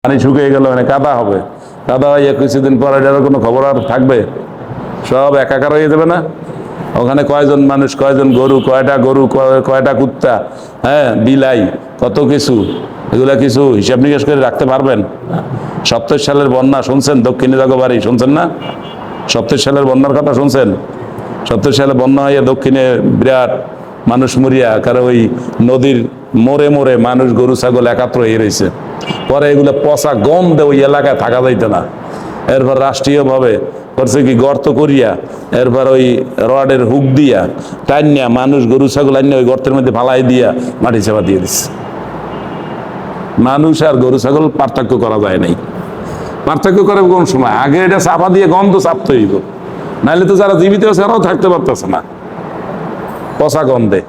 পানি শুকিয়ে গেল, মানে কাদা হবে। কাদা হয়ে কিছুদিন পরে এটার কোনো খবর আর থাকবে? সব একাকার হয়ে যাবে না? ওখানে কয়জন মানুষ, কয়জন গরু, কয়টা কুত্তা, হ্যাঁ, বিলাই, কত কিছু, এগুলা কিছু হিসাব নিকাশ করে রাখতে পারবেন? 70 সালের বন্যা শুনছেন? দক্ষিণে জগবাড়ি শুনছেন না? 70 সালের বন্যার কথা শুনছেন? 70 সালে বন্যা হইয়া দক্ষিণে বিরাট মানুষ মরিয়া, কারণ ওই নদীর মোড়ে মোড়ে মানুষ গরু ছাগল একাত্র হয়ে রয়েছে। পরে এগুলো পচা গন্ধে ওই এলাকায় থাকা যাইত না। এরপর রাষ্ট্রীয়ভাবে করছে কি, গর্ত করিয়া এরপর ওই রডের হুক দিয়া টাইনিয়া মানুষ গরু ছাগল আনিয়া ওই গর্তের মধ্যে ফালাই দিয়া মাটি চাপা দিয়ে দিচ্ছে। মানুষ আর গরু ছাগল পার্থক্য করা যায় নাই। পার্থক্য করে কোন সময়? আগে এটা চাপা দিয়ে গন্ধ চাপতে হইব, নাহলে তো যারা জীবিত আছে তারাও থাকতে পারতেছে না পচা গন্ধে।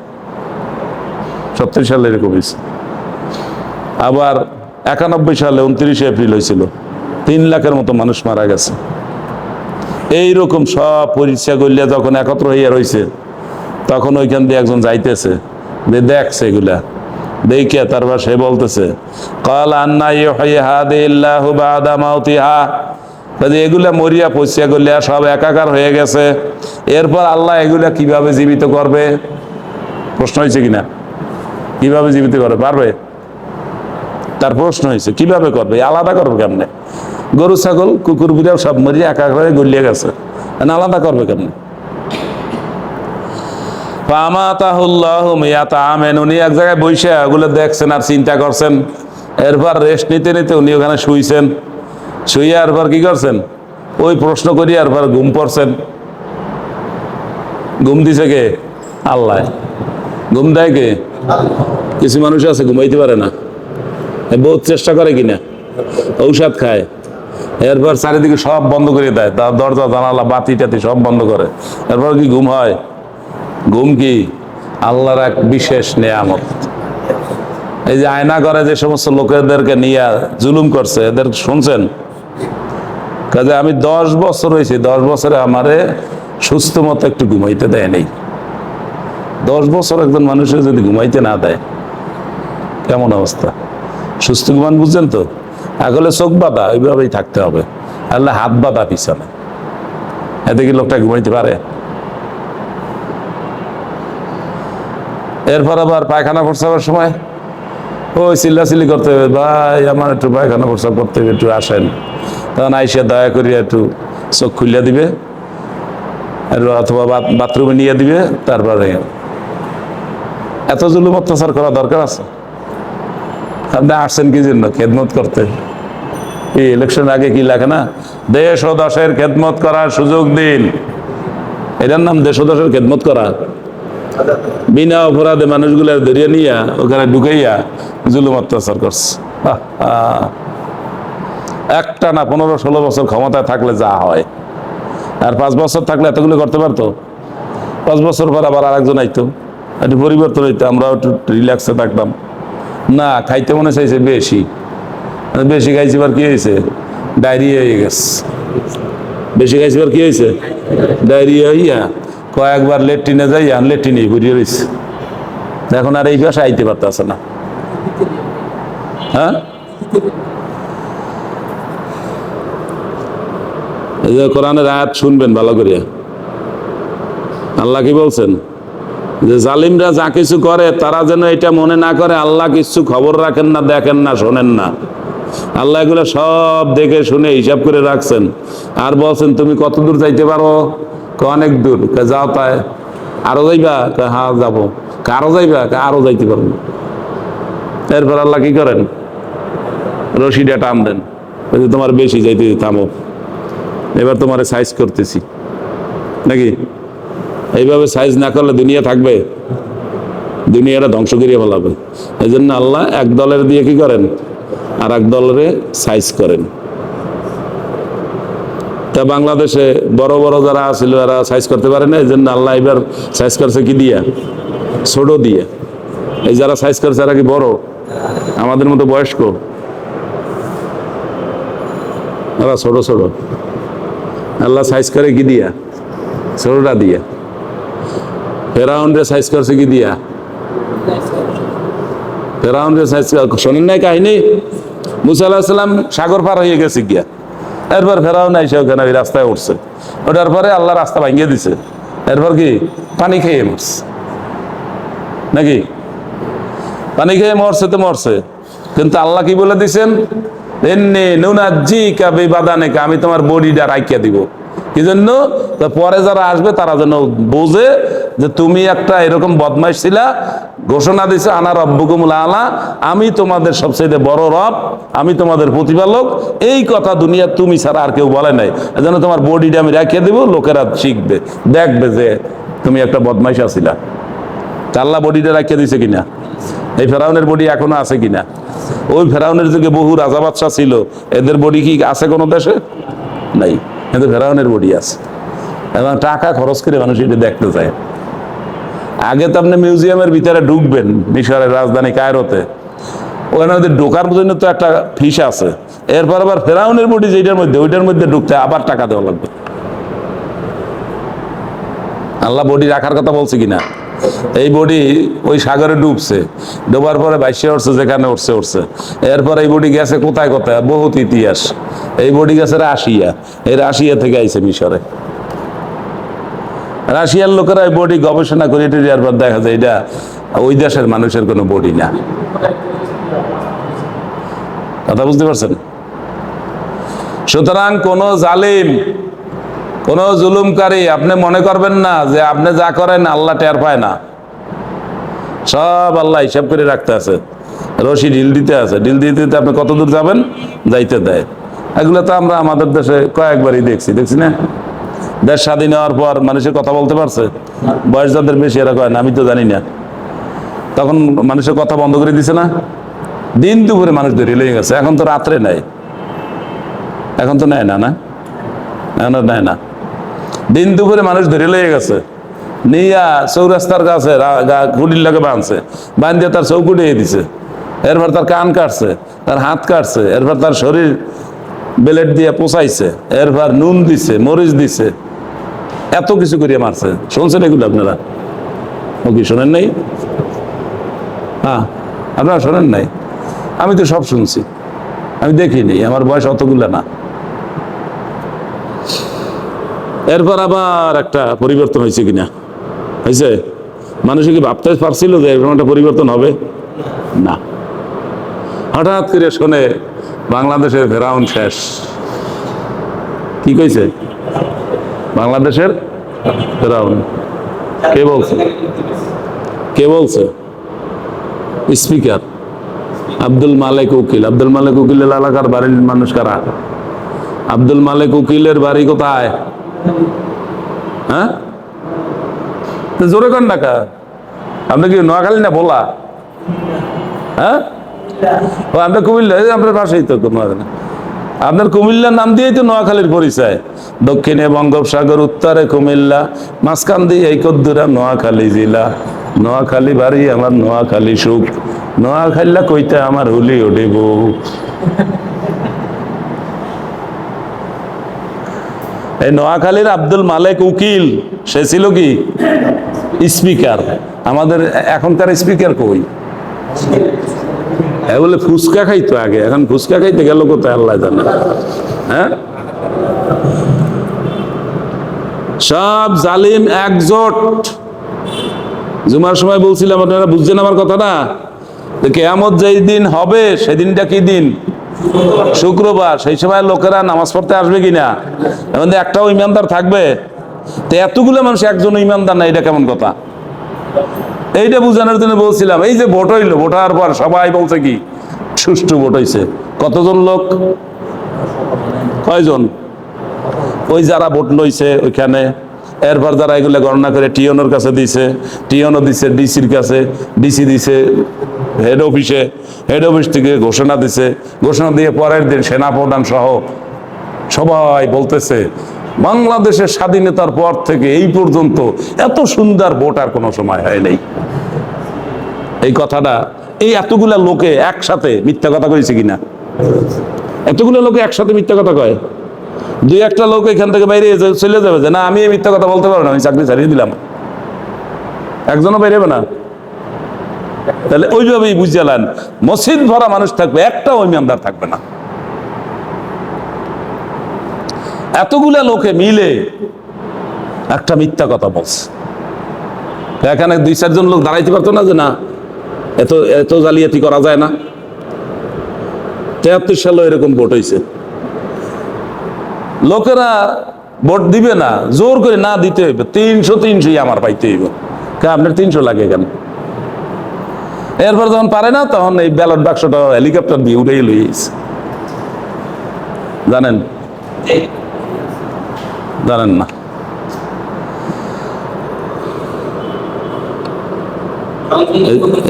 70 সালে এরকম হয়েছে। আবার 91 সালে 29 এপ্রিল হয়েছিল, 3 লাখের মতো মানুষ মারা গেছে। এইরকম সব পরিচয় করলিয়া যখন একত্র হইয়া রয়েছে, তখন ওইখান দিয়ে একজন যাইতেছে, দেখছে এগুলা, দেখিয়া তারপর সে বলতেছে, ক্বালা আন্না ইউহয়ি হাযিহিল্লাহু বা'দা মাউতিহা, এগুলা মরিয়া পচিয়া গলিয়া সব একাকার হয়ে গেছে, এরপর আল্লাহ এগুলা কিভাবে জীবিত করবে? প্রশ্ন হয়েছে কিনা? কিভাবে জীবিত করবে? পারবে? তার প্রশ্ন হয়েছে কিভাবে করবে, আলাদা করবে কেমনে? গরু ছাগল কুকুর বিড়াল সব মরিয়া একাকার হয়ে গলিয়ে গেছে, আলাদা করবে কেমনে? উনি এক জায়গায় বসে ওগুলো দেখছেন আর চিন্তা করছেন। এরপর রেস্ট নিতে নিতে উনি ওখানে শুইছেন। শুয়ে এরপর কি করছেন? ওই প্রশ্ন করি এরপর ঘুম পড়ছেন। ঘুম দিছে কে? আল্লাহ। ঘুম দেয় কে? কিছু মানুষ আছে ঘুমাইতে পারে না, বহুত চেষ্টা করে কিনা, ঔষধ খায়, এরপর চারিদিকে সব বন্ধ করে দেয়, তার দরজা জানালা বাতি টাতি সব বন্ধ করে, এরপর কি ঘুম হয়? ঘুম কি আল্লাহর এক বিশেষ নেয়ামত। এই যে আয়না করে যে সমস্ত লোকেদেরকে নিয়ে জুলুম করছে, এদের শুনছেন? কাজে আমি 10 বছর হয়েছি, 10 বছরে আমারে সুস্থ মতো একটু ঘুমাইতে দেয় নেই। 10 বছর একজন মানুষের যদি ঘুমাইতে না দেয়, কেমন অবস্থা? সুস্থ ঘুমান বুঝছেন তো? আসলে চোখ বাঁধা ওইভাবেই থাকতে হবে, আল্লাহ হাত বাঁধা পিছনে, এতে কি লোকটা ঘুমাইতে পারে? এরপর আবার পায়খানা প্রস্রাবের সময় ওই চিল্লাচিল্লি করতে হবে, ভাই আমার একটু পায়খানা প্রস্রাব করতে হবে, একটু আসেন। তখন আইসা দয়া করিয়া একটু চোখ খুলিয়া দিবে, অথবা বাথরুমে নিয়ে দিবে। তারপরে এত জুলুম অত্যাচার করা দরকার আছে? আপনি আসছেন কি জন্য? খেদমত করতে। এই ইলেকশন আগে কি লাগে না, দেশ ও দশের খেদমত করার সুযোগ দিন। এটার নাম দেশ ও দশের খেদমত করা। বিনা অপরাধে মানুষগুলো ধরিয়ে নিয়া ওখানে ঢুকাইয়া জুলুম অত্যাচার করছে। একটা না 15-16 বছর ক্ষমতায় থাকলে যা হয়, আর 5 বছর থাকলে এতগুলো করতে পারতো? 5 বছর পর আবার আরেকজন আইতো, একটু পরিবর্তন হইতো, আমরাও একটু রিল্যাক্সে থাকতাম। না, খাইতে মনে চাইছে বেশি, বেশি খাইছি, এবার কি হয়েছে? ডায়রিয়া হয়ে গেছে। বেশি খাইছি এবার কি হয়েছে? ডায়রিয়া হইয়া কয়েকবার লেট্রিনে যাই, লেট্রিনে ঘুরিয়ে রয়েছে। এখন আর এই ভাষা আইতে পারতেছে না। হ্যাঁ, এই যে কোরআনের আয়াত শুনবেন ভালো করে। আল্লাহ কি বলছেন? যে জালিমরা যা কিছু করে তারা যেন এটা মনে না করে আল্লাহ কিছু খবর রাখেন না, দেখেন না, শোনেন না। আল্লাহ এগুলো সব দেখে শুনে হিসাব করে রাখছেন। আর বলছেন তুমি কত দূর যাইতে পারো? অনেক দূর। যাও, তাই আরো যাইবা? হ্যাঁ যাবো। আরো যাইবা? আরো যাইতে পারবো। এরপর আল্লাহ কি করেন? রশিটা টান দেন, তোমার বেশি যাইতে, থামো, এবার তোমার সাইজ করতেছি নাকি। এইভাবে সাইজ না করলে দুনিয়া থাকবে? দুনিয়াটা ধ্বংস করিয়ে ফেলাবে। এই জন্য আল্লাহ এক দলের দিয়ে কি করেন? আর এক দলের সাইজ করেন। তা বাংলাদেশে বড় বড় যারা ছিল এরা সাইজ করতে পারে না, এই জন্য আল্লাহ এবার সাইজ করছে কি দিয়া? ছোট দিয়ে। এই যারা সাইজ করছে এরা কি বড়? আমাদের মতো বয়স্ক? এরা ছোট ছোট। আল্লাহ সাইজ করে কি দিয়া? ছোটটা দিয়া। ফেরাউনরে সাইজ করছে কি দিয়া? ফেরাউনরে সাইজ, শোনেন নাই কাহিনী? মুসা আলাইহিস সালাম সাগর পার হয়ে গেছে গিয়া, এরপর ফেরাউন এসে ওখানে ওই রাস্তায় উঠছে, ওঠার পরে আল্লাহ রাস্তা ভাঙিয়ে দিছে, এরপর কি পানি খেয়ে মরছে নাকি? পানি খেয়ে মরছে তো মরছে, কিন্তু আল্লাহ কি বলে দিছেন, এমনি নুনাজ্জিকা বিবাদানিকা, আমি তোমার বডিটা রাইখা দিব। কি জন্য? পরে যারা আসবে তারা যেন বোঝে যে তুমি একটা এরকম বদমাইশ ছিলা, ঘোষণা দিছে আনা রব্বুকুমুল আলা, আমি তোমাদের সবচেয়ে বড় রব, আমি তোমাদের প্রতিপালক। এই কথা দুনিয়া তুমি ছাড়া আর কেউ বলে নাই, যেন তোমার বডিটা আমি রাখিয়ে দিব, লোকেরা শিখবে, দেখবে যে তুমি একটা বদমাইশ ছিলা। আল্লাহ বডিটা রাখিয়ে দিছে কিনা? এই ফেরাউনের বডি এখনো আছে কিনা? ওই ফেরাউনের যুগে বহু রাজা বাদশা ছিল, এদের বডি কি আছে কোনো দেশে? নাই, কিন্তু ফেরাউনের বডি আছে, এবং টাকা খরচ করে মানুষ এটা দেখতে চায়। আগে তো আপনি মিউজিয়ামের ভিতরে ঢুকবেন মিশরের রাজধানী কায়রোতে, ওখানে ওদের ঢোকার জন্য তো একটা ফিস আছে, এরপর আবার ফেরাউনের বডি যেটার মধ্যে, ওইটার মধ্যে ঢুকতে আবার টাকা দেওয়া লাগবে। আল্লাহ বডি রাখার কথা বলছে কিনা? এই বডি ওই সাগরে ডুবছে, ডোবার পরে ভাইসে উঠছে, যেখানে উঠছে উঠছে, এরপর এই বডি গেছে কোথায় কোথায়, বহুত ইতিহাস। এই বডি গেছে রাশিয়া, এই রাশিয়া থেকে আইছে মিশরে। রাশিয়ার লোকেরা এই বডি গবেষণা করে এরপর দেখা যায় এটা ওই দেশের মানুষের কোনো বডি না। কথা বুঝতে পারছেন? সুতরাং কোন জালিম, কোন জুলুমকারী আপনি মনে করবেন না যে আপনি যা করেন আল্লাহ টের পায় না। সব আল্লাহ হিসাব করে রাখতে আছে, রশি ঢিল দিতে আছে, ঢিল দিতে দিতে আপনি কত দূর যাবেন যাইতে দেয়। এগুলো তো আমরা আমাদের দেশে কয়েকবারই দেখছি না? দেশ স্বাধীন হওয়ার পর মানুষের কথা বলতে পারছে? বয়স যাদের বেশি এরা কয় না আমি তো জানি না, তখন মানুষের কথা বন্ধ করে দিছে না? দিন দুপুরে মানুষ ধরে লেগে গেছে, এখন তো রাত্রে নেয়, এখন তো নেয় না, না এখন আর নেয় না, দিন দুপুরে মানুষ ধরে লেগে গেছে, নিয়া চৌরাস্তার কাছে খুঁটির লাগে বাঁধছে, বাঁধিয়ে তার চৌকু দিয়ে দিছে, এরপর তার কান কাটছে, তার হাত কাটছে, এরপর তার শরীর বেলেট দিয়ে পোষাইছে, এরপর নুন দিছে, মরিচ দিছে, এত কিছু করিয়া মারছে। শুনছেন এগুলো আপনারা? ও কি শোনেন নাই? হ্যাঁ, আপনারা শোনেন নাই? আমি তো সব শুনছি, আমি দেখিনি, আমার বয়স অতগুলো না। এরপর আবার একটা পরিবর্তন হয়েছে কিনা? হয়েছে? মানুষ কি ভাবতে পারছিল যে এরকম একটা পরিবর্তন হবে? না, হঠাৎ করে শোনে বাংলাদেশের ফেরাউন শেষ। কি কইছে? বাংলাদেশের ফেরাউন। কে বলছে? কে বলছে? স্পিকার আব্দুল মালেক উকিল। আব্দুল মালেক উকিলের এলাকার বাড়ির মানুষ কারা? আব্দুল মালেক উকিলের বাড়ি কোথায়? হ্যাঁ, জোরে কর না, আপনি কি নোয়াখালী না বলা? হ্যাঁ, আমরা কুমিল্লা, আপনার পাশেই তো নোয়াখালী। আপনার কুমিল্লার নাম দিয়েই তো নোয়াখালীর পরিচয়। দক্ষিণে বঙ্গোপসাগর, উত্তরে কুমিল্লা, মাঝখান দিয়ে এই কদ্দুরা নোয়াখালী জেলা। নোয়াখালী বাড়ি আমার, নোয়াখালী সুখ, নোয়াখালীলা কইতে আমার হুলি ওঠে বউ। এই নোয়াখালীর আব্দুল মালেক উকিল, সে ছিল কি স্পিকার। আমাদের এখনকার স্পিকার কই? বলে ফুচকা খাইতো আগে, এখন ফুচকা খাইতে গেল কোথায় আল্লাহ জানে। হ্যাঁ, সব জালিম একজোট। জুমার সময় বলছিলাম, আপনারা বুঝছেন আমার কথাটা? কিয়ামত যেই দিন হবে সেদিনটা কি দিন? শুক্রবার। সেই সময় লোকেরা নামাজ পড়তে আসবে কিনা? এখন একটাও ইমানদার থাকবে? তো এতগুলো মানুষ একজন ইমানদার না, এটা কেমন কথা? এইটা বুঝানোর জন্য বলছিলাম, এই যে ভোট হইলো, ভোট হওয়ার পর সবাই বলছে কি সুষ্ঠু ভোট হয়েছে। কতজন লোক? কয়জন? ওই যারা ভোট লইছে ওইখানে, এরপর যারা এগুলো গণনা করে টিওনোর কাছে দিছে, টিওনো দিছে ডিসির কাছে, ডিসি দিছে হেড অফিসে, হেড অফিস থেকে ঘোষণা দিছে, ঘোষণা দিয়ে পরের দিন সেনাপ্রধান সহ সবাই বলতেছে বাংলাদেশের স্বাধীনতার পর থেকে এই পর্যন্ত এত সুন্দর ভোট আর কোনো সময় হয় নাই। এই কথাটা এই এতগুলা লোকে একসাথে মিথ্যা কথা কইছে কিনা? এতগুলো লোকে একসাথে মিথ্যা কথা কয়? দুই একটা লোক এখান থেকে বাইরে চলে যাবে যে না আমি এই মিথ্যা কথা বলতে পারবো না, আমি চাকরি ছাড়িয়ে দিলাম, একজনও বাইরে না। তাহলে ওইভাবেই বুঝালেন, মসজিদ ভরা মানুষ থাকবে, একটাও ইমানদার থাকবে না। এতগুলা লোকে মিলে একটা মিথ্যা কথা বলছে। এখানে 2-4 জন লোক দাঁড়াইতে পারতো না যে না এত এত জালিয়াতি করা যায় না? 73 সালে এরকম ভোট হয়েছে, লোকেরা ভোট দিবে না, জোর করে না দিতে হইবে, 300 আমার পাইতে হইব। আপনার 300 লাগে কেন? এরপর যখন পারে না তখন এই ব্যালট বাক্সটা হেলিকপ্টার দিয়ে উঠেই লইছে। জানেন জানেন না?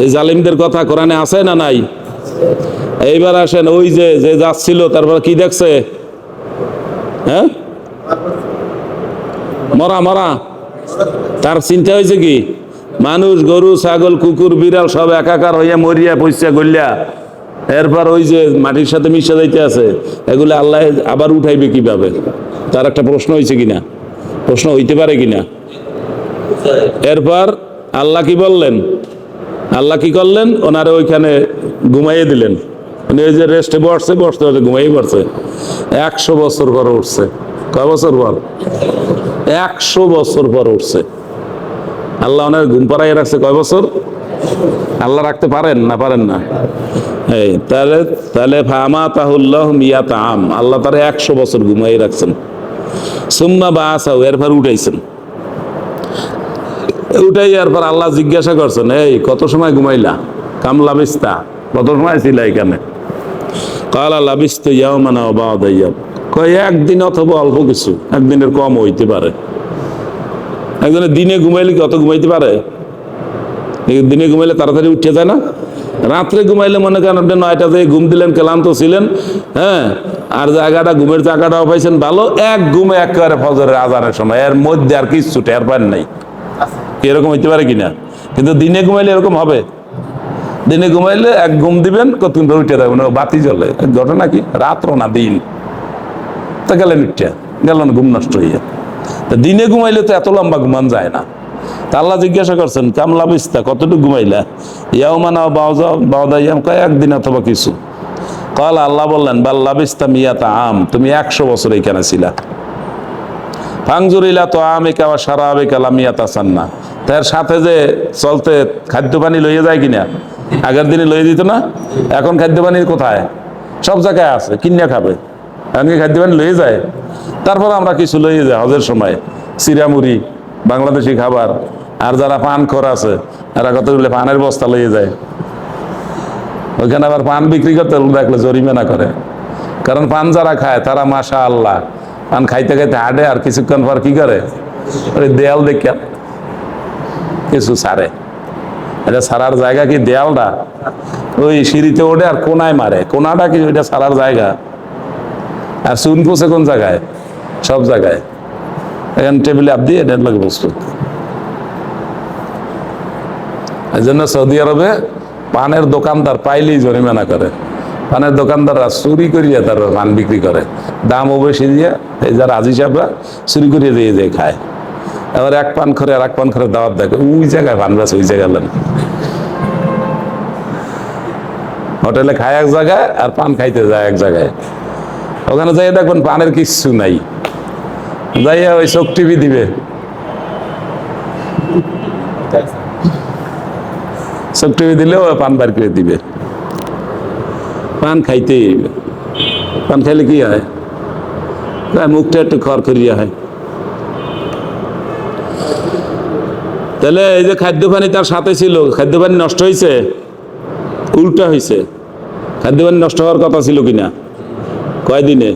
এই জালিমদের কথা কোরআনে আছে না নাই? এইবার আসেন, ওই যে যে যাচ্ছিল তারপর কি দেখছে? হ্যাঁ, মরা মরা। তার চিন্তা হয়েছে কি? মানুষ, গরু, ছাগল, কুকুর, বিড়াল সব একাকার হইয়া মরিয়া পয়সা গলিয়া এরপর ওই যে মাটির সাথে মিশে যাইতে আছে, এগুলো আল্লাহ আবার উঠাইবে কিভাবে? তার একটা প্রশ্ন হয়েছে কিনা, প্রশ্ন হইতে পারে কিনা? এরপর আল্লাহ কি বললেন? আল্লাহ কি করলেন? ওনারে ওইখানে ঘুমাইয়ে দিলেন। উনি ওই যে রেস্টে বসছে, বসতে বসতে ঘুমাইয়ে পড়ছে। 100 বছর পর উঠছে। কয় বছর পর? 100 বছর পর উঠছে। আল্লাহ ওনার ঘুম পাড়াইয়ে রাখছে কয় বছর? আল্লাহ রাখতে পারেন না? পারেন না? এই তাহলে তাহলে ফামাতাহুল্লাহ মিয়াতা আম, আল্লাহ তারে 100 বছর ঘুমাইয়ে রাখছেন। সুম্মা বাআসাহু, এরপর উঠাইছেন। উঠাই এরপর আল্লাহ জিজ্ঞাসা করছেন, এই কত সময় ঘুমাইলা? কাম লাবিস্তা, কত সময় ছিল এখানে? কালা লাবিস্তু ইয়াওমান ওয়া বা'দা ইয়াওম, কয় একদিন অথবা অল্প কিছু, একদিনের কম হইতে পারে। একজনে দিনে ঘুমাইলে কত ঘুমাইতে পারে? দিনে ঘুমাইলে তাড়াতাড়ি উঠে যায় না? রাত্রে ঘুমাইলে মনে করেন আপনি 9টা থেকে ঘুম দিলেন, ক্লান্ত ছিলেন, হ্যাঁ, আর জায়গাটা ঘুমের জায়গাটাও পাইছেন ভালো, এক ঘুমে একেবারে ফজরের আজানের সময়, এর মধ্যে আর কিছু টের পান নাই। এরকম হইতে পারে কিনা? কিন্তু দিনে ঘুমাইলে এরকম হবে? দিনে ঘুমাইলে এক ঘুম দিবেন, কতক্ষণ ধরে উঠে যাবেন, বাতি জ্বলে। ঘটনা কি? রাত্র না দিন, তা গেলেন উঠে গেলেন, ঘুম নষ্ট হইয়া। দিনে ঘুমাইলে তো এত লম্বা ঘুমান যায় না। তা আল্লাহ জিজ্ঞাসা করছেন, কাম লাবিস্তা, কতটুকু ঘুমাইলা? ইয়াওমান ওয়া বা'দা ইয়াওম, কয় একদিন অথবা কিছু। কাল, আল্লাহ বললেন, বাল লাবিস্তা মিয়াতা আম, তুমি 100 বছর এইখানে ছিলা। ফাংজুর ইলা তাআমিকা ওয়া শারাবিকা লাম ইয়াতাসান্না, তার সাথে যে চলতে খাদ্য পানি লইয়ে যায় কিনা? আগের দিনে লইয়ে দিত না? এখন খাদ্য পানি কোথায়? সব জায়গায় আছে, কিনে খাবে। এমনকি খাদ্য পানি লইয়ে যায়। তারপর আমরা কিছু লইয়ে যাই হজের সময়, চিরামুড়ি, বাংলাদেশি খাবার। আর যারা পান খোর আছে এরা কতগুলো পানের বস্তা লইয়ে যায়। ওইখানে আবার পান বিক্রি করতে দেখলে জরিমানা করে। কারণ পান যারা খায় তারা মাশাআল্লাহ পান খাইতে খাইতে হাঁটে, আর কিছুক্ষণ পর কি করে? ওই দেয়াল দেখে কিছু ছাড়ে। এটা ছাড়ার জায়গা কি দেয়ালটা? ওই সিঁড়িতে ওঠে আর কোনায় মারে। কোনাটা কি ওইটা ছাড়ার জায়গা? আর চুন পোষে কোন জায়গায়? সব জায়গায়। এখন টেবিলে আপ দিয়ে এটা লাগে বস্তু। এই জন্য সৌদি আরবে পানের দোকানদার পাইলেই জরিমানা করে। পানের দোকানদাররা চুরি করিয়া তার পান বিক্রি করে, দামও বেশি দিয়ে। এই যারা আজি সাহেবরা চুরি করিয়ে দিয়ে যায় খায়। এবার এক পান করে আর এক পান করে দাওয়াত দেখে, ওই জায়গায় পান বেছে, ওই জায়গায় হোটেলে খায় এক জায়গায় আর পান খাইতে যায় এক জায়গায়। ওখানে যাই দেখবেন পানের কিচ্ছু নাই, যাইয়া ওই চোখ টিভি দিবে, চোখ টিভি দিলেও পান বার করে দিবে। পান খাইতেই, পান খাইলে কি হয়? মুখটা একটু খড়খড়িয়া হয়। তাহলে এই যে খাদ্য পানি তার সাথে ছিল, খাদ্য পানি নষ্ট হয়েছে? উল্টা হয়েছে। খাদ্য পানি নষ্ট হওয়ার কথা ছিল কিনা? কয়দিনে?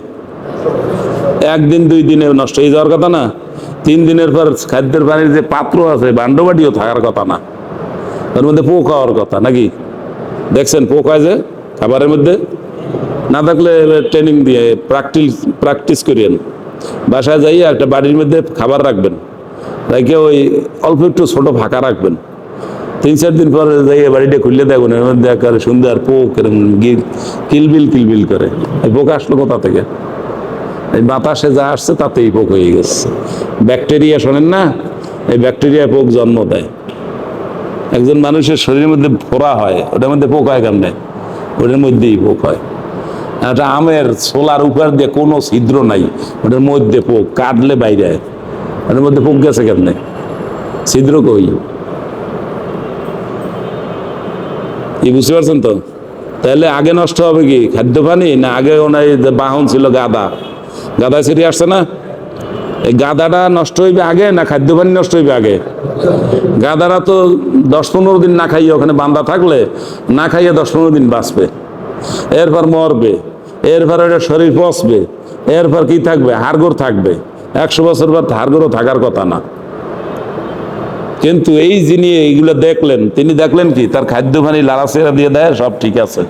একদিন 2 দিনে নষ্ট হয়ে যাওয়ার কথা না? 3 দিনের পর খাদ্যের পানির যে পাত্র আছে, ভান্ডবাটিও থাকার কথা না, ওর মধ্যে পোক হওয়ার কথা নাকি? দেখছেন পোক হয় যে খাবারের মধ্যে? না থাকলে ট্রেনিং দিয়ে প্র্যাকটিস করিয়েন। বাসায় যাইয়া একটা বাড়ির মধ্যে খাবার রাখবেন, রেখে ওই অল্প একটু ছোট ফাঁকা রাখবেন। 3-4 দিন পরে যাইয়া বাড়িটা খুললে দেখবেন এর মধ্যে একেবারে সুন্দর পোক কিলবিল করে। এই পোক আসলো কোথা থেকে? এই বাতাসে যা আসছে তাতেই পোক হয়ে গেছে। ব্যাকটেরিয়া শোনেন না? এই ব্যাকটেরিয়া পোক জন্ম দেয়। একজন মানুষের শরীরের মধ্যে ফোড়া হয়, ওটার মধ্যে পোক হয় কেমনে? ওটার মধ্যেই পোক হয়। একটা আমের ছোলার উপর দিয়ে কোনো ছিদ্র নাই, ওটার মধ্যে পোক, কাটলে বাইরে, ওটার মধ্যে পোক গেছে কেমনে? ছিদ্র কই? কি বুঝতে পারছেন তো? তাহলে আগে নষ্ট হবে কি খাদ্য পানি, না আগে ওনার বাহন ছিল গাদা? গাদা ছিঁড়ে আসছে না? এই গাদাটা নষ্ট হইবে আগে না খাদ্য পানি নষ্ট হইবে আগে? গাদারা তো 10-15 দিন না খাইয়ে ওখানে বান্ধা থাকলে, না খাইয়ে 10-15 দিন বাঁচবে, এরপর মরবে, এরপর এটা শরীর পচবে, এরপর কি থাকবে? হাড়গোড় থাকবে। 100 বছর পর হাড়গোড়ও থাকার কথা না। কিন্তু এই যিনি এইগুলো দেখলেন, তিনি দেখলেন কি তার খাদ্য পানি লাড়াচেরা দিয়ে দেয়, সব ঠিক আছে,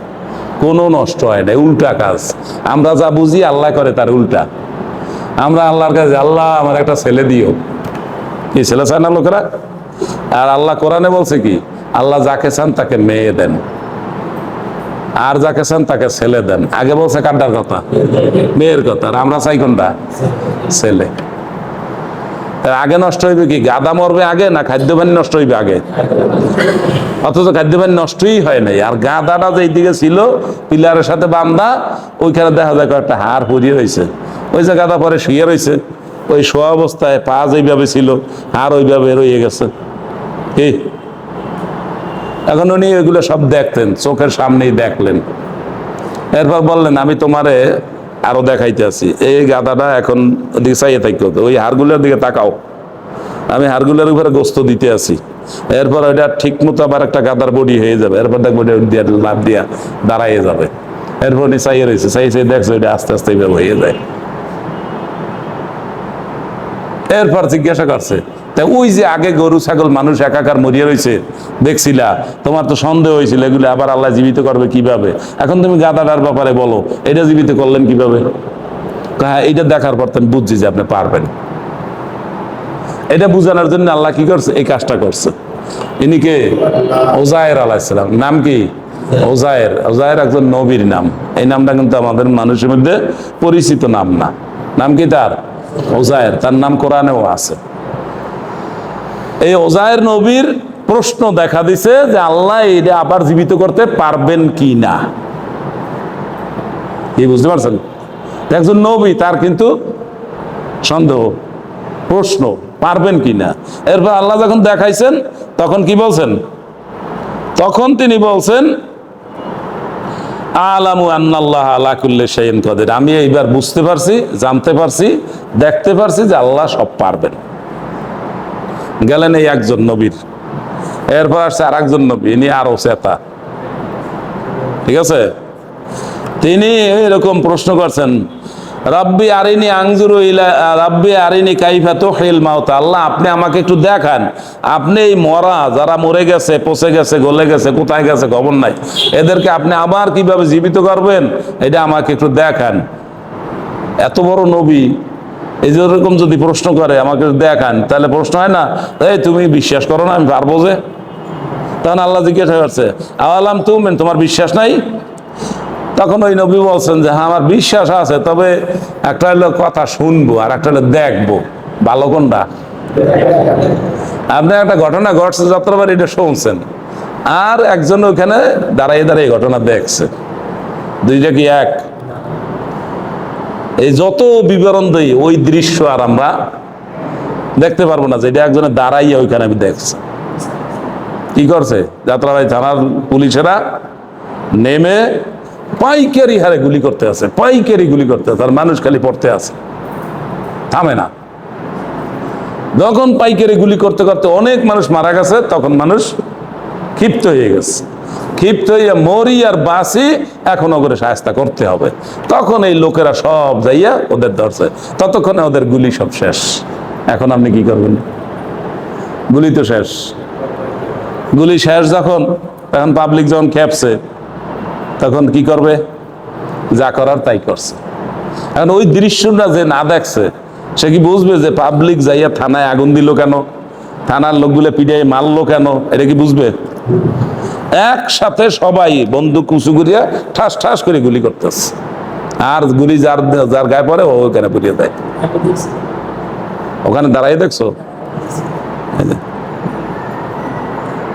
কোনো নষ্ট হয় না, উল্টা কাজ। আমরা যা বুঝি আল্লাহ করে তার উল্টা। আমরা আল্লাহর কাছে, আল্লাহ আমার একটা ছেলে দিও, কি ছেলে চায় না লোকেরা? আর আল্লাহ কোরআনে বলছে কি, আল্লাহ যাকে চান তাকে মেয়ে দেন, আর যাকে চান তাকে ছেলে দেন। আগে বলছে কান্ডার কথা, মেয়ের কথা। আর আমরা চাই কোনটা? ছেলে। আগে নষ্ট হইবে কি? গাদা মরবে আগে না খাদ্য পানি নষ্ট হইবে আগে? অথচ খাদ্য পানি নষ্টই হয় নাই। আর গাদাটা যেই দিকে ছিল পিলারের সাথে বান্ধা, ওইখানে দেখা যায় একটা হাড় পরিয়ে রয়েছে, ওই যে গাদা পরে শুয়ে রয়েছে, ওই শোয়া অবস্থায় পা যেইভাবে ছিল হাড় ওইভাবে রয়ে গেছে। কি এখন উনি ওইগুলো সব দেখতেন, চোখের সামনেই দেখলেন। এরপর বললেন, আমি তোমারে আরো দেখাইতে আছি। এই গাদাটা এখন ওদিকে চাইয়ে থাকতে, ওই হাড়গুলোর দিকে তাকাও, আমি হাড়গুলোর উপরে গোস্ত দিতে আছি। এরপর ওইটা ঠিক মতো আবার একটা গাদার বডি হয়ে যাবে, এরপর দেখবো লাভ দিয়া দাঁড়াইয়ে যাবে। এরপর উনি চাইয়ে রয়েছে, চাই দেখছে ওইটা আস্তে আস্তে এইভাবে হয়ে যায়। এরপর জিজ্ঞাসা করছে, তা ওই যে আগে গরু ছাগল মানুষ একাকার মরিয়া রয়েছে দেখছিলা, তোমার তো সন্দেহ হয়েছিল এগুলো আবার আল্লাহ জীবিত করবে কিভাবে, এখন তুমি গাদাটার ব্যাপারে বলো, এটা জীবিত করলেন কিভাবে? হ্যাঁ, এটা দেখার পর তুমি বুঝছি যে আপনি পারবেন। এটা বুঝানোর জন্য আল্লাহ কি করছে? এই কাজটা করছে। ইনি কে? ওজায়ের আলাইহিস সালাম। নাম কি? ওজায়ের। ওজায়ের একজন নবীর নাম। এই নামটা কিন্তু আমাদের মানুষের মধ্যে পরিচিত নাম না। নাম কি তার? ওজায়ের। তার নাম কোরআনেও আছে। এই ওজায়ের নবীর প্রশ্ন দেখা দিছে যে আল্লাহ এটা আবার জীবিত করতে পারবেন কি না। কি বুঝতে পারছেন? একজন নবী, তার কিন্তু সন্দেহ, প্রশ্ন, পারবেন কি না। এরপর আল্লাহ যখন দেখাইছেন তখন কি বলছেন? তখন তিনি বলছেন, আলামু আন্নাল্লাহ আলা কুল্লি শাইইন কাদির। আমি এইবার বুঝতে পারছি, জানতে পারছি, দেখতে পারছি যে আল্লাহ সব পারবেন। গেলেন এই একজন নবীর। এরপর আসছে আর একজন নবী, ইনি আরো চেতা, ঠিক আছে? তিনি এরকম প্রশ্ন করছেন, রাব্বি আরিনি আনজুরু ইলা রাব্বি আরিনি কাইফা তুহিল মাউত। আল্লাহ আপনি আমাকে একটু দেখান, আপনি এই মরা যারা মরে গেছে, পচে গেছে, গলে গেছে, কোথায় গেছে খবর নাই, এদেরকে আপনি আবার কিভাবে জীবিত করবেন এটা আমাকে একটু দেখান। এত বড় নবী এই যে এরকম যদি প্রশ্ন করে আমাকে দেখান, তাহলে প্রশ্ন হয় না, এই তুমি বিশ্বাস করো না আমি পারবো যে? তখন আল্লাহ জিজ্ঞাসা করছে, আওয়ালাম তুমিন, তোমার বিশ্বাস নাই? তখন ওই নবী বলছেন যে হ্যাঁ আমার বিশ্বাস আছে, তবে একটা হলো কথা শুনবো আর একটা হলো দেখবো, ভালো কোনটা? আপনি একটা ঘটনা ঘটছে যতবার এটা শুনছেন, আর একজন ওইখানে দাঁড়িয়ে দাঁড়িয়ে ঘটনা দেখছে, দুইটা কি এক? এই যত বিবরণ দিই ওই দৃশ্য আর আমরা দেখতে পারবো না, যেটা একজনে দাঁড়াইয়া ওইখানে আমি দেখছি। কি করছে? যাত্রাবাড়ি থানার পুলিশেরা নেমে পাইকারি হারে গুলি করতে আছে, পাইকারি গুলি করতে আছে, আর মানুষ খালি পড়তে আছে, থামে না। যখন পাইকারি গুলি করতে করতে অনেক মানুষ মারা গেছে, তখন মানুষ ক্ষিপ্ত হয়ে গেছে, ক্ষিপ্ত হইয়া মরি আর বাসি এখনো করে শায়েস্তা করতে হবে। তখন এই লোকেরা সব যাইয়া ওদের ধরছে, ততক্ষণে ওদের গুলি সব শেষ। এখন আপনি কি করবেন? গুলি তো শেষ। গুলি শেষ যখন, তখন পাবলিক যখন খেপছে, তখন কি করবে? যা করার তাই করছে। এখন ওই দৃশ্যটা যে না দেখছে, সে কি বুঝবে যে পাবলিক যাইয়া থানায় আগুন দিল কেন, থানার লোকগুলো পিটাই মারলো কেন? এটা কি বুঝবে? একসাথে সবাই বন্দুক উঁচু করিয়া ঠাস ঠাস করে গুলি করতেছে, আর গুলি যার যার গায়ে পড়ে ও ওখানে পুড়িয়ে দেয়। ওখানে দাঁড়াই দেখছো?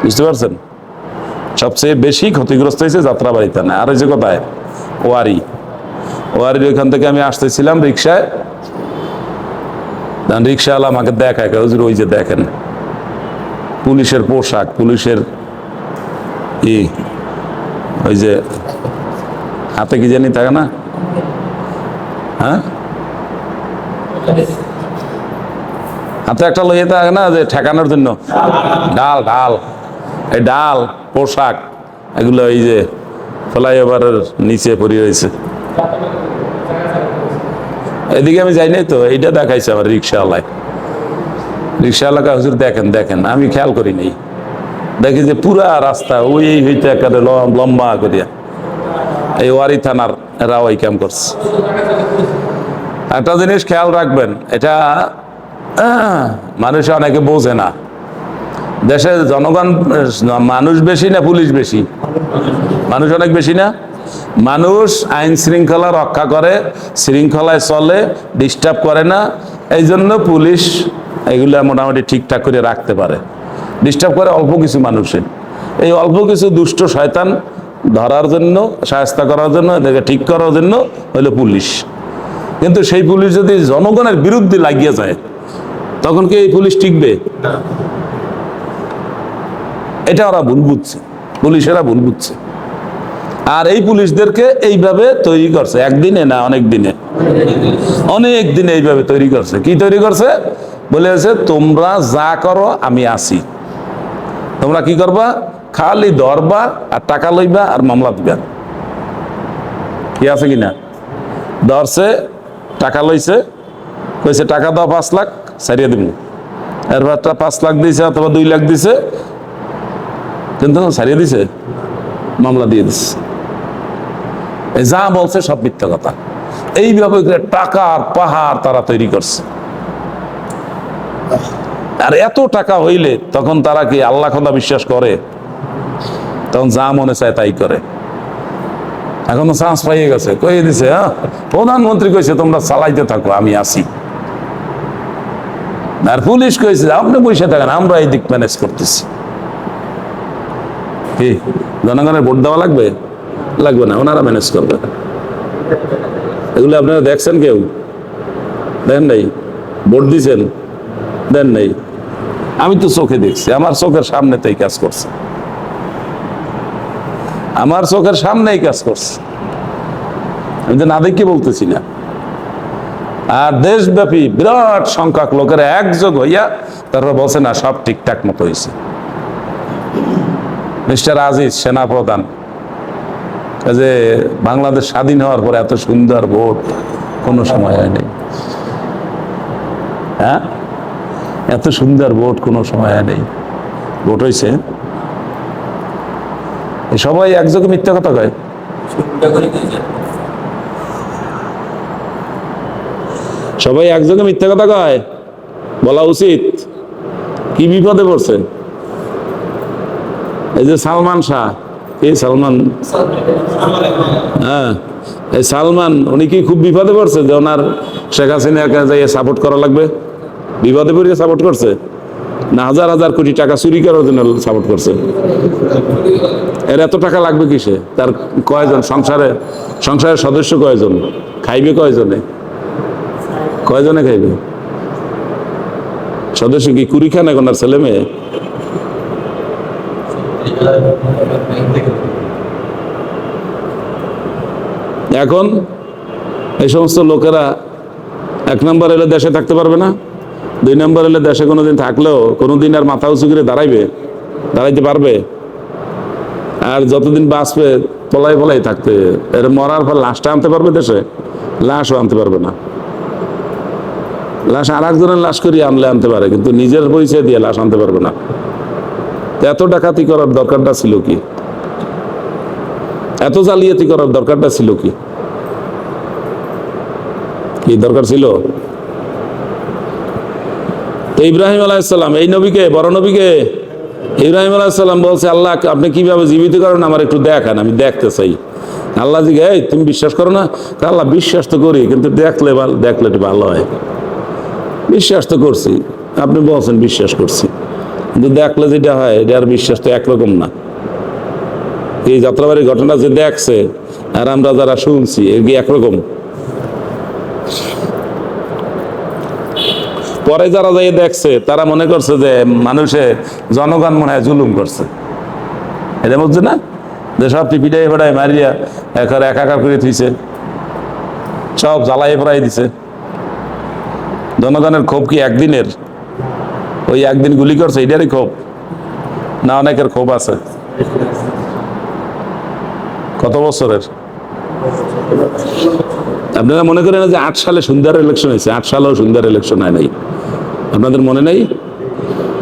বুঝতে পারছেন? সবচেয়ে বেশি ক্ষতিগ্রস্ত হয়েছে যাত্রাবাড়ি থানা। আর হয়েছে কোথায়? ওয়ারির ওইখান থেকে আমি আসতেছিলাম রিক্সায়, রিক্সাওয়ালা আমাকে দেখায়, হুজুর ওই যে দেখেন পুলিশের পোশাক, পুলিশের ওই যে হাতে কি জানি থাকে না, হ্যাঁ হাতে একটা লইয়ে থাকে না যে ঠেকানোর জন্য, ঢাল এই ঢাল পোশাক এগুলো এই যে ফ্লাইওভারের নিচে পড়ে রয়েছে। এদিকে আমি যাই নাই তো, এইটা দেখাইছে আমার রিক্সাওয়ালাকে, হুজুর দেখেন দেখেন। আমি খেয়াল করি নাই, দেখি যে পুরা রাস্তা ওই হইতে একেবারে লম্বা করিয়া এই ওয়ারি থানার এরা ওই ক্যাম্প করছে। একটা জিনিস খেয়াল রাখবেন, এটা মানুষ অনেকে বোঝে না, দেশের জনগণ মানুষ বেশি না পুলিশ বেশি? মানুষ অনেক বেশি না? মানুষ আইন শৃঙ্খলা রক্ষা করে, শৃঙ্খলায় চলে, ডিস্টার্ব করে না, এই জন্য পুলিশ এগুলা মোটামুটি ঠিকঠাক করে রাখতে পারে। ডিস্টার্ব করে অল্প কিছু মানুষের, এই অল্প কিছু দুষ্ট শয়তান ধরার জন্য, শায়েস্তা করার জন্য, এদেরকে ঠিক করার জন্য হইলো পুলিশ। কিন্তু সেই পুলিশ যদি জনগণের বিরুদ্ধে লাগিয়ে যায়, তখন কি এই পুলিশ টিকবে? এটা ওরা ভুল বুঝছে, পুলিশেরা ভুল বুঝছে। আর এই পুলিশদেরকে এইভাবে তৈরি করছে, একদিনে না অনেক দিনে এইভাবে তৈরি করছে। কি তৈরি করছে? বলেছে তোমরা যা করো আমি আছি, তোমরা কি করবা? খালি ধরবা আর টাকা লইবা আর মামলা দিবা। কি আছে কিনা? ধরছে, টাকা লইছে, কইছে টাকা দাও 5 লাখ, ছাড়িয়ে দিব। এরপর 5 লাখ দিছে অথবা 2 লাখ দিছে, কিন্তু ছাড়িয়ে দিছে, মামলা দিয়ে দিছে। যা বলছে সব মিথ্যা কথা। এইভাবে টাকার পাহাড় তারা তৈরি করছে। আর এত টাকা হইলে তখন তারা কি আল্লাহ খোদা বিশ্বাস করে? তখন যা মনে চায় তাই করে। এখন তো চান্স পাইয়ে গেছে, কয়ে দিছে, হ্যাঁ প্রধানমন্ত্রী কইছে তোমরা চালাইতে থাকো আমি আছি। আর পুলিশ কইছে আপনি বসে থাকেন, আমরা এই দিক ম্যানেজ করতেছি। কি জনগণের ভোট দেওয়া লাগবে? লাগবে না, ওনারা ম্যানেজ করবে। এগুলো আপনারা দেখছেন? কেউ দেন নাই? ভোট দিছেন? দেন নাই? আমি তো চোখে দেখছি, আমার চোখের সামনেতেই কাজ করছে, আমার চোখের সামনেই কাজ করছে, আমি তো না দেখি বলতেছি না। আর দেশব্যাপী বিরাট সংখ্যক লোকেরা একযোগ হইয়া তারপর বলছে না সব ঠিকঠাক মতো হয়েছে। মিস্টার আজিজ সেনাপ্রধান যে বাংলাদেশ স্বাধীন হওয়ার পর এত সুন্দর ভোট কোনো সময় হয়নি, হ্যাঁ এত সুন্দর ভোট কোনো সময় নেই। ভোট হয়েছে, সবাই একযোগে মিথ্যা কথা কয়। সবাই একযোগে মিথ্যা কথা কয়, বলা উচিত। কি বিপদে পড়ছে? এই যে সালমান শাহ, এই সালমান, হ্যাঁ এই সালমান, উনি কি খুব বিপদে পড়ছে যে ওনার শেখ হাসিনাকে যাইয়ে সাপোর্ট করা লাগবে? বিপদে পড়ে সাপোর্ট করছে না হাজার হাজার কোটি টাকা চুরি করার জন্য সাপোর্ট করছে? এর এত টাকা লাগবে কিসে? তার কয়জন সংসারের সদস্য কয়জন? খাইবে কয়জনে? কয়জনে খাইবে? সদস্য কি কুড়ি খান এখন আর ছেলে মেয়ে? এখন এই সমস্ত লোকেরা 1 নম্বর এলে দেশে থাকতে পারবে না, 2 নম্বর এলে দেশে কোনোদিন থাকলেও কোনোদিন আর মাথা উঁচু করে দাঁড়াইতে পারবে? আর যতদিন বাঁচবে পলাই থাকতে, এর মরার পর লাশটা আনতে পারবে দেশে? লাশও আনতে পারবে না। লাশ আর একজনের লাশ করিয়ে আনতে পারে, কিন্তু নিজের পরিচয় দিয়ে লাশ আনতে পারবে না। এত ডাকাতি করার দরকারটা ছিল কি? এত জালিয়াতি করার দরকারটা ছিল কি? কি দরকার ছিল? তো ইব্রাহিম আলাইহিসসালাম, এই নবীকে, বড় নবীকে, ইব্রাহিম আলাইহিসসালাম বলছে আল্লাহ আপনি কিভাবে জীবিত করেন আমার একটু দেখান, আমি দেখতে চাই। আল্লাহ জিজ্ঞে এই তুমি বিশ্বাস করো না? আল্লাহ বিশ্বাস তো করি, কিন্তু দেখলে একটু ভালো হয়। বিশ্বাস তো করছি, আপনি বলছেন বিশ্বাস করছি, কিন্তু দেখলে যেটা হয় এটা আর বিশ্বাস তো একরকম না। এই যাত্রাবাড়ির ঘটনা যে দেখছে আর আমরা যারা শুনছি এর কি একরকম? পরে যারা যাই দেখছে তারা মনে করছে যে মানুষে জনগণ মনে হয় জুলুম করছে, এটা বুঝছে না যে সব পিপিটাই ফেটাই মারিয়া একাকার করে থুইছে, সব জ্বালাই ফেরাই দিছে। জনগণের ক্ষোভ কি একদিনের? ওই একদিন গুলি করছে এটারই ক্ষোভ না অনেকের ক্ষোভ আছে? কত বছরের? আপনারা মনে করেন যে 8 সালে সুন্দর ইলেকশন হয়েছে, 8 সালেও সুন্দর ইলেকশন হয় নাই? আপনাদের মনে নেই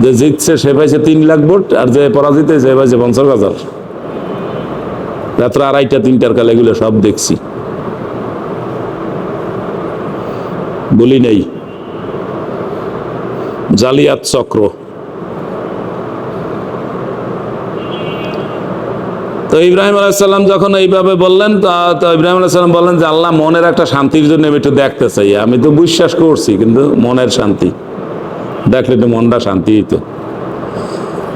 যে জিতছে সে পাইছে 3 লাখ ভোট আর যে পরাজিত সে পাইছে 50,000? রাত্র 2:30 3টার কালে এগুলো সব দেখছি, বলি নাই? জালিয়াত চক্র। তো ইব্রাহিম আলাইহিস সালাম যখন এইভাবে বললেন, তো ইব্রাহিম আলাইহিস সালাম বললেন যে আল্লাহ, মনের একটা শান্তির জন্য আমি একটু দেখতে চাই। আমি তো বিশ্বাস করছি কিন্তু মনের শান্তি দেখলে একটু মনটা শান্তি হইতো।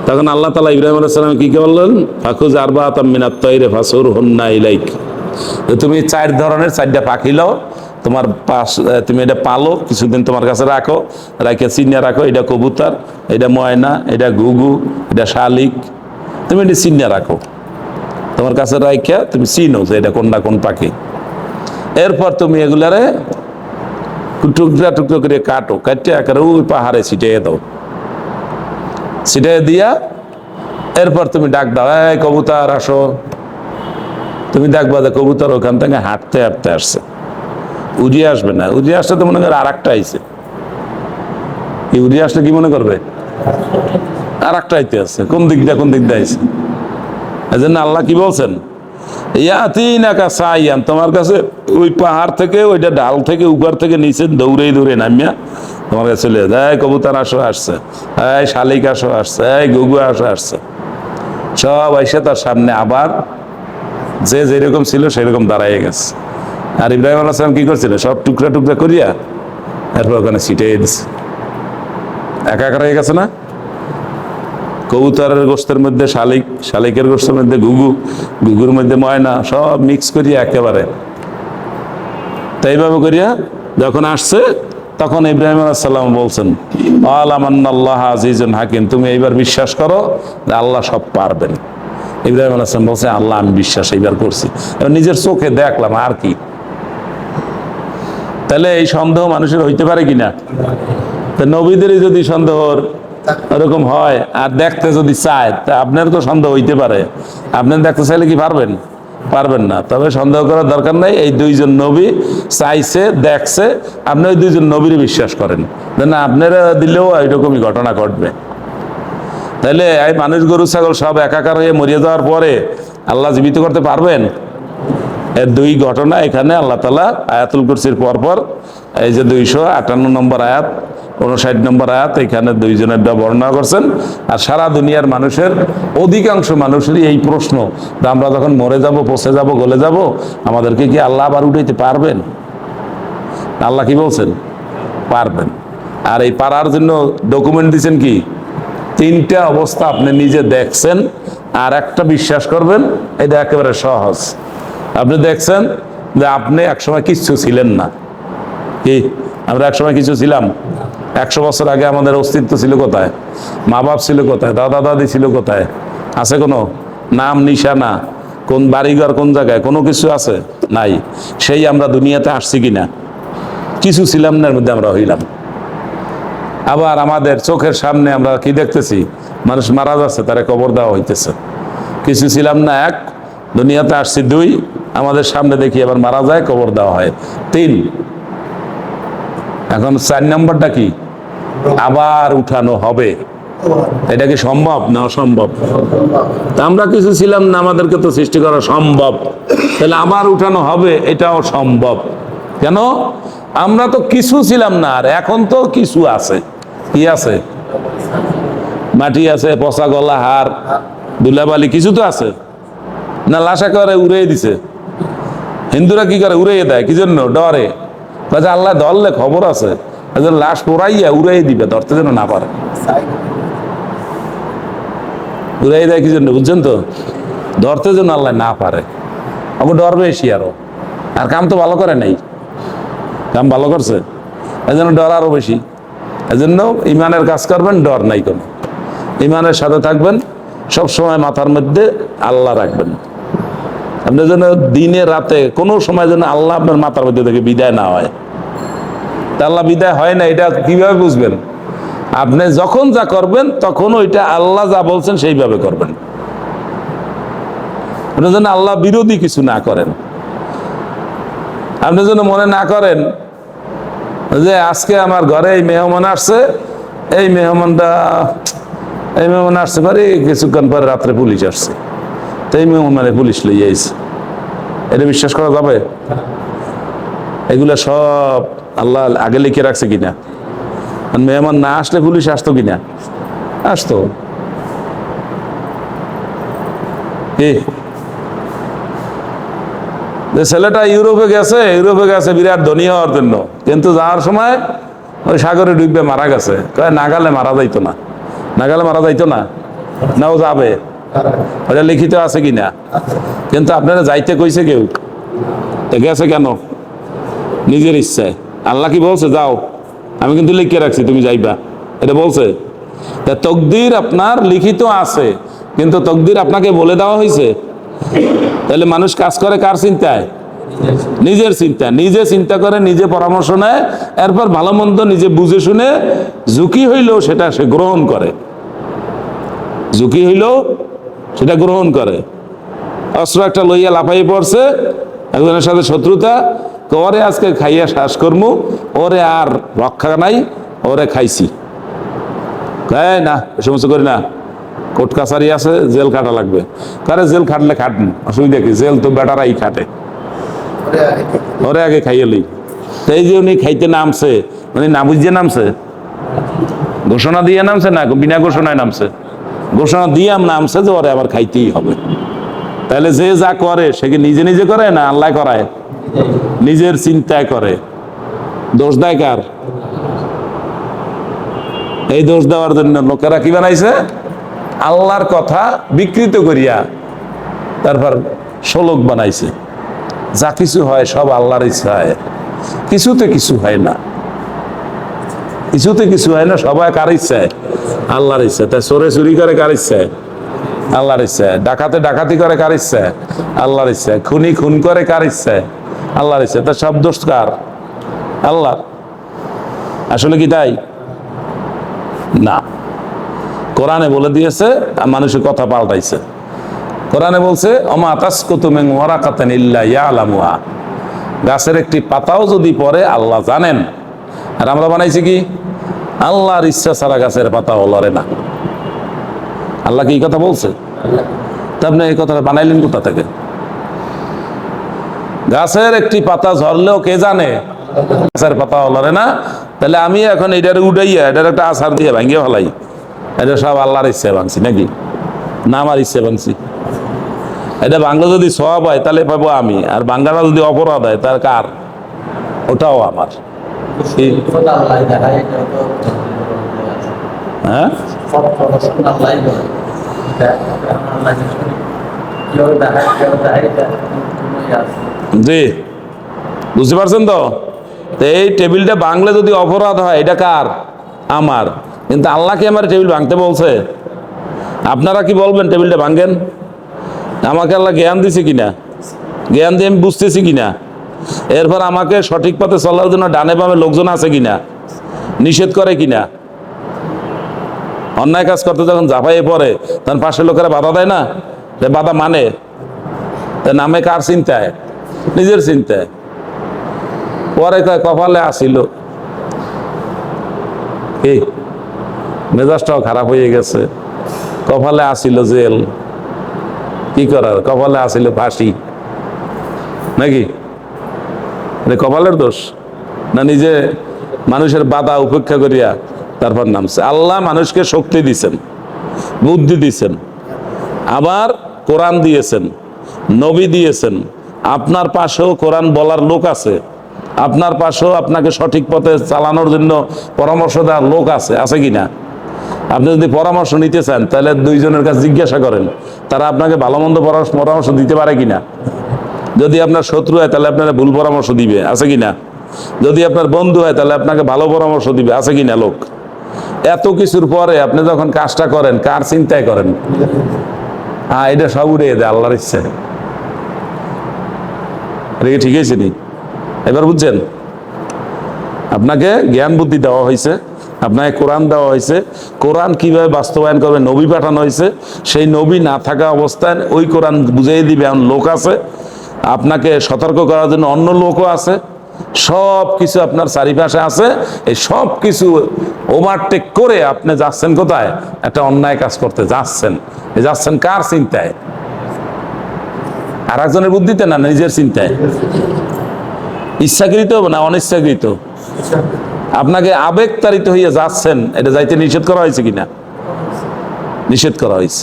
তখন আল্লাহ তাআলা ইব্রাহিম আলাইহিস সালাম কি বললেন? ফাখুজ আরবাআতাম মিনাত তায়রি ফাসুরহুন্না ইলাইক। তুমি 4 ধরনের 4টা পাখি লও, তোমার তুমি এটা পালো, কিছুদিন তোমার কাছে রাখো, রাখে চিনিয়া রাখো। এটা কবুতর, এটা ময়না, এটা ঘুঘু, এটা শালিক, তুমি এটা চিনিয়া রাখো তোমার কাছে রাখিয়া, তুমি চিনো যে এটা কোনটা কোন পাখি। এরপর তুমি এগুলারে টুকরা টুকরো করে কাটো, কাটতে একেবারে ওই পাহাড়ে ছিটিয়ে দাও। ছিটিয়ে দিয়া এরপর তুমি ডাক দাও, এই কবুতর আসো। তুমি দেখবা যে কবুতর ওখান থেকে হাঁটতে হাঁটতে আসছে, উড়িয়ে আসবে না। উড়িয়ে আসলে তো মনে করে আর একটা আইছে। উড়িয়ে আসলে কি মনে করবে? আর একটা আইতে আছে, কোন দিক দিয়ে আইছে। এই জন্য আল্লাহ কি বলছেন? ইয়াতিনাকা সাইয়ান, তোমার কাছে ওই পাহাড় থেকে, ওইটা ডাল থেকে, উপর থেকে নিচে দৌড়ে দৌড়ে নামিয়া তোমার কাছে চলে যায়। কবুতর আসো আসছে, এই শালিক আসো আসছে, এই ঘুঘু আসো আসছে, সব আইসে তার সামনে আবার যে যেরকম ছিল সেরকম দাঁড়াইয়ে গেছে। আর ইব্রাহিম আলাইহিস সালাম কি করছিল? সব টুকরা টুকরা করিয়া এরপর ওখানে ছিটিয়ে দিচ্ছে। একাকার হয়ে গেছে না? কবুতরের গোশতের মধ্যে শালিক, শালিকের গোশতের মধ্যে ঘুঘু, ঘুঘুর মধ্যে ময়না, সব মিক্স করিয়া একেবারে। তাই এইভাবে করিয়া যখন আসছে তখন ইব্রাহিম আলাইহিস সালাম বলছেন, আমান্নাল্লাহু আজিজুন হাকিম, তুমি এইবার বিশ্বাস করো যে আল্লাহ সব পারবেন। ইব্রাহিম আলাইহিস সালাম বলছে, আল্লাহ আমি বিশ্বাস এইবার করছি, এবার নিজের চোখে দেখলাম আর কি। তাহলে এই সন্দেহ মানুষের হইতে পারে কিনা? তো নবীদেরই যদি সন্দেহ এরকম হয় আর দেখতে যদি চায়, তা আপনার তো সন্দেহ হইতে পারে। আপনার দেখতে চাইলে কি পারবেন? পারবেন না। তবে সন্দেহ করার দরকার নাই, এই 2 জন নবী চাইছে, দেখছে, আপনি ওই 2 জন নবীর বিশ্বাস করেন না, আপনারা দিলেও এইরকমই ঘটনা ঘটবে। তাহলে এই মানুষ, গরু, ছাগল সব একাকার হয়ে মরিয়ে যাওয়ার পরে আল্লাহ জীবিত করতে পারবেন? এর 2 ঘটনা এখানে আল্লাহ তাআলা আয়াতুল কুরসির পরপর, এই যে 258 নম্বর আয়াত, 59 নম্বর আয়াত, এখানে 2 জনের বর্ণনা করছেন। আর সারা দুনিয়ার মানুষের, অধিকাংশ মানুষেরই এই প্রশ্ন যে আমরা যখন মরে যাব, পচে যাব, গলে যাব, আমাদেরকে কি আল্লাহ আবার উঠাইতে পারবেন? আল্লাহ কি বলছেন? পারবেন। আর এই পারার জন্য ডকুমেন্ট দিচ্ছেন কি? 3টা অবস্থা আপনি নিজে দেখছেন, আর একটা বিশ্বাস করবেন। এটা একেবারে সহজ। আপনি দেখছেন যে আপনি একসময় কিচ্ছু ছিলেন না। কি আমরা একসময় কিছু ছিলাম? 100 বছর আগে আমাদের অস্তিত্ব ছিল কোথায়? মা বাপ ছিল কোথায়? দাদা দাদি ছিল কোথায়? আছে কোনো নাম নিশানা? কোন বাড়িঘর কোন জায়গায়? কোনো কিছু আছে? নাই। সেই আমরা দুনিয়াতে আসছি কিনা? কিছু ছিলাম না, এর মধ্যে আমরা হইলাম। আবার আমাদের চোখের সামনে আমরা কি দেখতেছি? মানুষ মারা যাচ্ছে, তারা কবর দেওয়া হইতেছে। কিছু ছিলাম না 1, দুনিয়াতে আসছি 2, আমাদের সামনে দেখি আবার মারা যায়, কবর দেওয়া হয় 3। এখন 4 নম্বরটা কি? আবার উঠানো হবে। এটা কি সম্ভব না অসম্ভব? আমরা কিছু ছিলাম না, আমাদেরকে তো সৃষ্টি করা সম্ভব, তাহলে আবার উঠানো হবে এটাও সম্ভব। কেন? আমরা তো কিছু ছিলাম না, আর এখন তো কিছু আছে। কি আছে? মাটি আছে, পচা গলা হাড়, ধুলাবালি, কিছু তো আছে না? লাশা করে উড়িয়ে দিছে। হিন্দুরা কি করে? উড়িয়ে দেয়। কি জন্য? ডরে। আল্লাহ ধরলে খবর আছে, লাশ পোড়াইয়া উড়াই দিবে, ধরতে যেন না পারে। ঘুরাই দেয় কি জন্য বুঝছেন তো? ধরতে যেন আল্লাহ না পারে, আমাকে ডর বেশি আরো। আর কাম তো ভালো করে নাই, কাম ভালো করছে, এই জন্য ডর আরো বেশি। এই জন্য ইমানের কাজ করবেন, ডর নাই কোনো। ইমানের সাথে থাকবেন, সব সময় মাথার মধ্যে আল্লাহ রাখবেন। আপনার যেন দিনে রাতে কোনো সময় যেন আল্লাহ আপনার মাথার মধ্যে থেকে বিদায় না হয়। তা আল্লাহ বিদায় হয় না, এটা কিভাবে বুঝবেন? আপনি যখন যা করবেন তখন ওইটা আল্লাহ যা বলছেন সেইভাবে করবেন। আপনি যেন আল্লাহ বিরোধী কিছু না করেন। আপনি যেন মনে না করেন যে আজকে আমার ঘরে এই মেহমান আসছে, এই মেহমান আসছে পারে কিছুক্ষণ পরে রাত্রে পুলিশ আসছে, তো এই মেহমানে পুলিশ লইয়া আইছে। এটা বিশ্বাস করা যাবে? এগুলা সব আল্লাহ আগে লিখে রাখছে কিনা? মেহমান না আসলে পুলিশ আসতো কিনা? আসতো। কি যে ছেলেটা ইউরোপে গেছে বিরাট ধনী হওয়ার জন্য, কিন্তু যাওয়ার সময় ওই সাগরে ডুববে মারা গেছে। নাগালে মারা যাইতো না, নাগালে মারা যাইতো না, নাও যাবে, ওটা লিখিত আছে কিনা? কিন্তু আপনারা যাইতে কইছে কেউ? গেছে কেন? নিজের ইচ্ছায়। আল্লাহ কি বলছে যাও? আমি কিন্তু লিখে রাখছি তুমি যাইবা, এটা বলছে? তা তকদির আপনার লিখিত আছে, কিন্তু তকদির আপনাকে বলে দেওয়া হয়েছে। তাহলে মানুষ কাজ করে কার চিন্তায়? নিজের চিন্তা। নিজে চিন্তা করে, নিজে পরামর্শ নেয়, এরপর ভালো মন্দ নিজে বুঝে শুনে ঝুঁকি হইলেও সেটা সে গ্রহণ করে, ঝুঁকি হইলেও সেটা গ্রহণ করে। অস্ত্র একটা লইয়া লাফাই পড়ছে, একজনের সাথে শত্রুতা, ওরে আজকে খাইয়া শ্বাস করমু, ওরে আর রক্ষা নাই, ওরে খাইছি। না এ সমস্ত করি না, কোর্ট কাছারি আছে, জেল খাটা লাগবে। কারে জেল খাটলে খাটুন, অসুবিধা কি? জেল তো বেটারাই খাটে, ওরে আগে খাইয়ে লই। তাই যে উনি খাইতে নামছে, উনি না বুঝিয়ে নামছে? ঘোষণা দিয়ে নামছে না বিনা ঘোষণায় নামছে? ঘোষণা দিয়ে নামছে যে ওরে আবার খাইতেই হবে। তাহলে যে যা করে সে কি নিজে নিজে করে না আল্লাহ করায়? নিজের চিন্তায় করে। দোষ দেয় কার? এই দোষ দেওয়ার জন্য লোকেরা কি বানাইছে? আল্লাহর কথা বিকৃত করিয়া তারপর শ্লোক বানাইছে। যা কিছু হয় সব আল্লাহর ইচ্ছায়, কিছুতে কিছু হয় না, কিছুতে কিছু হয় না। সবাই কার ইচ্ছায়? আল্লাহর ইচ্ছা। তাই চোরে চুরি করে কার ইচ্ছায়? আল্লাহর ইচ্ছায়। ডাকাতে ডাকাতি করে কার ইচ্ছায়? আল্লাহর ইচ্ছায়। খুনি খুন করে কার ইচ্ছায়? আল্লাহর ইচ্ছায়। তা সব দোষ কার? আল্লাহর। আসলে কি তাই না? কোরআনে বলে দিয়েছে, মানুষের কথা পাল্টাইছে। কোরআনে বলছে ওমা তাসকুতু মিন ওয়ারাকাতিন ইল্লা ইয়ালামুহা, গাছের একটি পাতাও যদি পড়ে আল্লাহ জানেন। আর আমরা বানাইছি কি? আল্লাহর ইচ্ছা ছাড়া গাছের পাতাও লড়ে না। আল্লাহ কি এই কথা বলছে? তা আপনি এই কথাটা বানাইলেন কোথা থেকে? গাছের একটি পাতা ঝরলেও কে জানে? গাছের পাতাও লড়ে না। তাহলে আমি এখন এটার উঠাইয়া এটার একটা আছাড় দিয়ে ভাঙিয়ে ফেলাই, এটা সব আল্লাহর ইচ্ছায় ভাঙছি নাকি? না আমার ইচ্ছায় ভাঙছি? এটা বাংলা যদি সওয়াব হয় তাহলে পাবো আমি, আর বাংলাটা যদি অপরাধ হয় তার কার? ওটাও আমার। হ্যাঁ, জি বুঝতে পারছেন তো? এই টেবিলটা ভাঙলে যদি অপরাধ হয় এটা কার? আমার। কিন্তু আল্লাহ কি আমার টেবিল ভাঙতে বলছে? আপনারা কি বলবেন টেবিলটা ভাঙেন? আমাকে আল্লাহ জ্ঞান দিছে কিনা? জ্ঞান দিয়ে আমি বুঝতেছি কিনা? এরপর আমাকে সঠিক পথে চলার জন্য ডানে বামে লোকজন আছে কিনা? নিষেধ করে কিনা? অন্যায় কাজ করতে যখন ঝাঁপাইয়ে পড়ে তখন পাশের লোকেরা বাধা দেয় না? বাধা মানে নামে কার চিন্তায়? নিজের চিন্তায়। পরে কপালে আসিল, এই মেজাজটাও খারাপ হয়ে গেছে, কপালে আসিল জেল, কি করার? কপালে আসিল ফাঁসি নাকি? কপালের দোষ না নিজে মানুষের বাধা উপেক্ষা করিয়া তারপর নামছে? আল্লাহ মানুষকে শক্তি দিছেন, বুদ্ধি দিছেন, আবার কোরআন দিয়েছেন, নবী দিয়েছেন। আপনার পাশেও কোরআন বলার লোক আছে, আপনার পাশেও আপনাকে সঠিক পথে চালানোর জন্য পরামর্শ দেওয়ার লোক আছে, আছে কিনা? আপনি যদি পরামর্শ নিতে চান তাহলে দুইজনের কাছে জিজ্ঞাসা করেন, তারা আপনাকে ভালো মন্দ পরামর্শ দিতে পারে কিনা। যদি আপনার শত্রু হয় তাহলে আপনারা ভুল পরামর্শ দিবে, আছে কিনা। যদি আপনার বন্ধু হয় তাহলে আপনাকে ভালো পরামর্শ দিবে, আছে কিনা লোক। এত কিছুর পরে আপনি যখন কাজটা করেন কার চিন্তায় করেন? হ্যাঁ, এটা সব উড়িয়ে দেয় আল্লাহর ইচ্ছে। এটা ঠিক আছে নি? এবার বুঝছেন? আপনাকে জ্ঞান বুদ্ধি দেওয়া হয়েছে, আপনাকে কোরআন দেওয়া হয়েছে, কোরআন কিভাবে বাস্তবায়ন করবে নবী পাঠানো হয়েছে, সেই নবী না থাকা অবস্থায় ওই কোরআন বুঝিয়ে দিবে এমন লোক আছে, আপনাকে সতর্ক করার জন্য অন্য লোকও আছে, সব কিছু আপনার চারিপাশে আছে। এই সব কিছু ওভারটেক করে আপনি যাচ্ছেন কোথায়? একটা অন্যায় কাজ করতে যাচ্ছেন। যাচ্ছেন কার চিন্তায়? আর একজনের বুদ্ধিতে না, নিজের চিন্তায়। ইচ্ছাকৃত না অনিচ্ছাকৃত? আপনাকে আবেগ তাড়িত হইয়া যাচ্ছেন, এটা যাইতে নিষেধ করা হয়েছে কিনা? নিষেধ করা হয়েছে।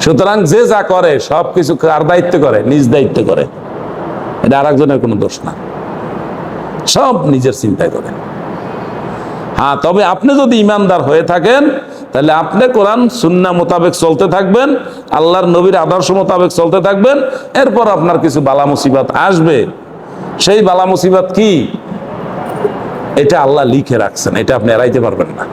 সুতরাং যে যা করে সবকিছু কার দায়িত্ব করে? নিজ দায়িত্ব করে। এটা আর একজনের কোনো দোষ না, সব নিজের চিন্তায় করে। হ্যাঁ, তবে আপনি যদি ইমানদার হয়ে থাকেন তাহলে আপনি কোরআন সুন্নাহ মোতাবেক চলতে থাকবেন, আল্লাহর নবীর আদর্শ মোতাবেক চলতে থাকবেন। এরপর আপনার কিছু বালা মুসিবত আসবে। সেই বালা মুসিবত কি? এটা আল্লাহ লিখে রাখছেন, এটা আপনি এড়াইতে পারবেন না।